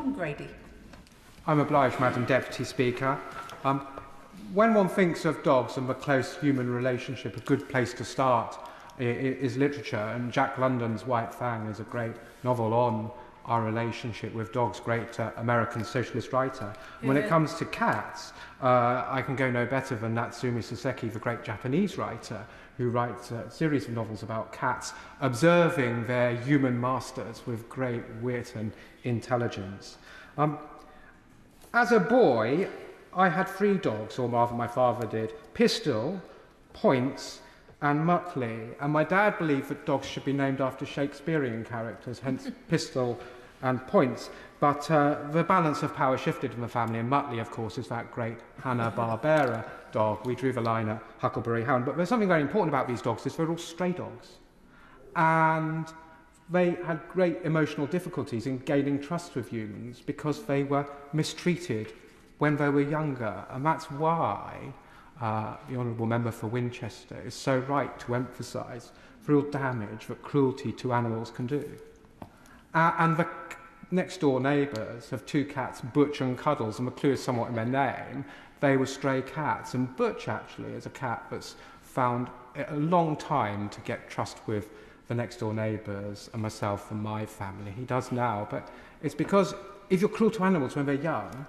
John Grady. I'm obliged, Madam Deputy Speaker. When one thinks of dogs and the close human relationship, a good place to start is literature, and Jack London's White Fang is a great novel on our relationship with dogs, great American socialist writer. Yeah. When it comes to cats, I can go no better than Natsumi Soseki, the great Japanese writer, who writes a series of novels about cats, observing their human masters with great wit and intelligence. As a boy, I had 3 dogs, or rather my father did: Pistol, Points, and Muttley. And my dad believed that dogs should be named after Shakespearean characters, hence Pistol and Points. But the balance of power shifted in the family, and Muttley, of course, is that great Hanna-Barbera dog. We drew the line at Huckleberry Hound. But there's something very important about these dogs, is they're all stray dogs. And they had great emotional difficulties in gaining trust with humans because they were mistreated when they were younger. And that's why the Honourable Member for Winchester is so right to emphasise the real damage that cruelty to animals can do. And the next-door neighbours have 2 cats, Butch and Cuddles, and the clue is somewhat in their name. They were stray cats, and Butch actually is a cat that's found a long time to get trust with the next-door neighbours and myself and my family. He does now, but it's because if you're cruel to animals when they're young,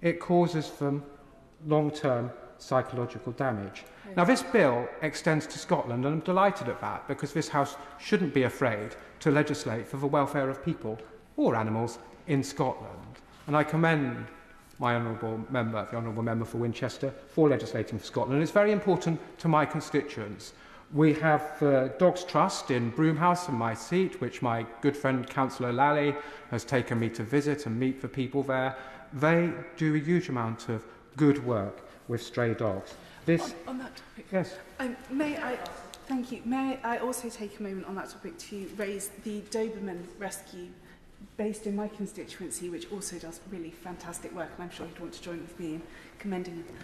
it causes them long-term psychological damage. Okay. Now, this bill extends to Scotland, and I'm delighted at that, because this House shouldn't be afraid to legislate for the welfare of people or animals in Scotland. And I commend my Honourable Member, the Honourable Member for Winchester, for legislating for Scotland. And it's very important to my constituents. We have the Dogs Trust in Broomhouse in my seat, which my good friend Councillor Lally has taken me to visit and meet the people there. They do a huge amount of good work with stray dogs. On that topic, yes. Thank you. May I also take a moment on that topic to raise the Doberman Rescue, based in my constituency, which also does really fantastic work, and I'm sure you'd want to join with me in commending it.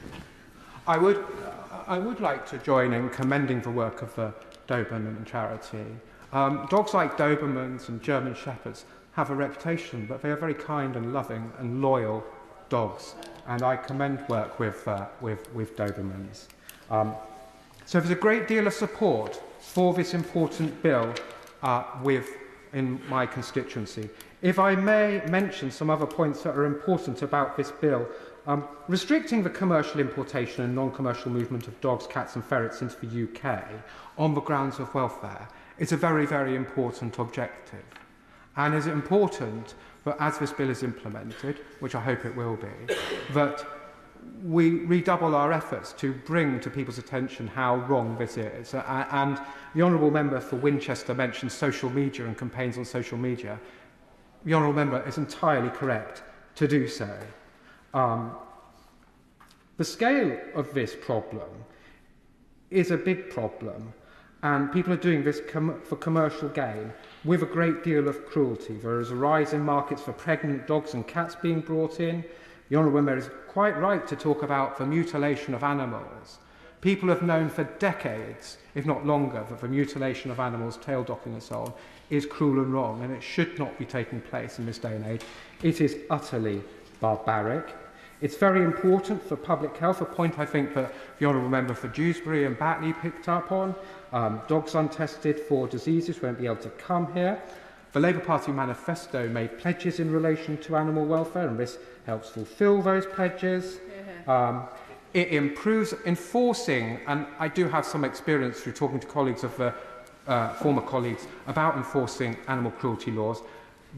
I would like to join in commending the work of the Doberman charity. Dogs like Dobermans and German Shepherds have a reputation, but they are very kind and loving and loyal dogs, and I commend work with Dobermans. So there's a great deal of support for this important bill in my constituency. If I may mention some other points that are important about this bill, restricting the commercial importation and non-commercial movement of dogs, cats and ferrets into the UK on the grounds of welfare is a very, very important objective. And is important that as this bill is implemented, which I hope it will be, that we redouble our efforts to bring to people's attention how wrong this is. And the Honourable Member for Winchester mentioned social media and campaigns on social media. The Honourable Member is entirely correct to do so. The scale of this problem is a big problem, and people are doing this for commercial gain with a great deal of cruelty. There is a rise in markets for pregnant dogs and cats being brought in. The Honourable Member is quite right to talk about the mutilation of animals. People have known for decades, if not longer, that the mutilation of animals, tail docking and so on, is cruel and wrong, and it should not be taking place in this day and age. It is utterly barbaric. It's very important for public health, a point I think that the Honourable Member for Dewsbury and Batley picked up on. Dogs untested for diseases won't be able to come here. The Labour Party manifesto made pledges in relation to animal welfare, and this helps fulfil those pledges. It improves enforcing, and I do have some experience through talking to colleagues of the former colleagues about enforcing animal cruelty laws.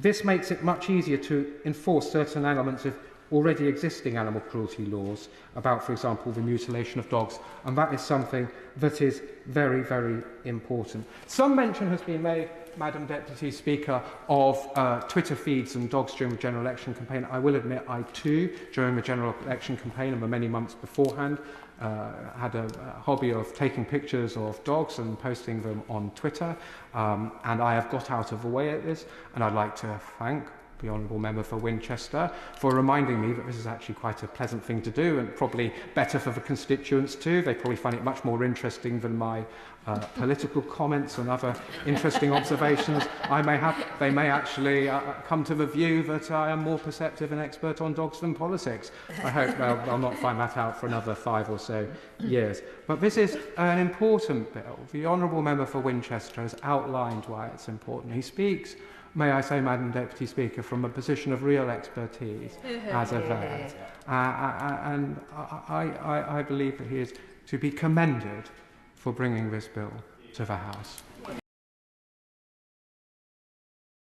This makes it much easier to enforce certain elements of already existing animal cruelty laws about, for example, the mutilation of dogs, and that is something that is very, very important. Some mention has been made, Madam Deputy Speaker, of Twitter feeds and dogs during the general election campaign. I will admit I too, during the general election campaign and the many months beforehand, had a hobby of taking pictures of dogs and posting them on Twitter, and I have got out of the way at this, and I'd like to thank the Honourable Member for Winchester, for reminding me that this is actually quite a pleasant thing to do and probably better for the constituents too. They probably find it much more interesting than my political comments and other interesting observations I may have. They may actually come to the view that I am more perceptive and expert on dogs than politics. I hope they'll not find that out for another 5 or so years. But this is an important bill. The Honourable Member for Winchester has outlined why it's important. He speaks, may I say, Madam Deputy Speaker, from a position of real expertise as a vet. And I believe that he is to be commended for bringing this bill to the House.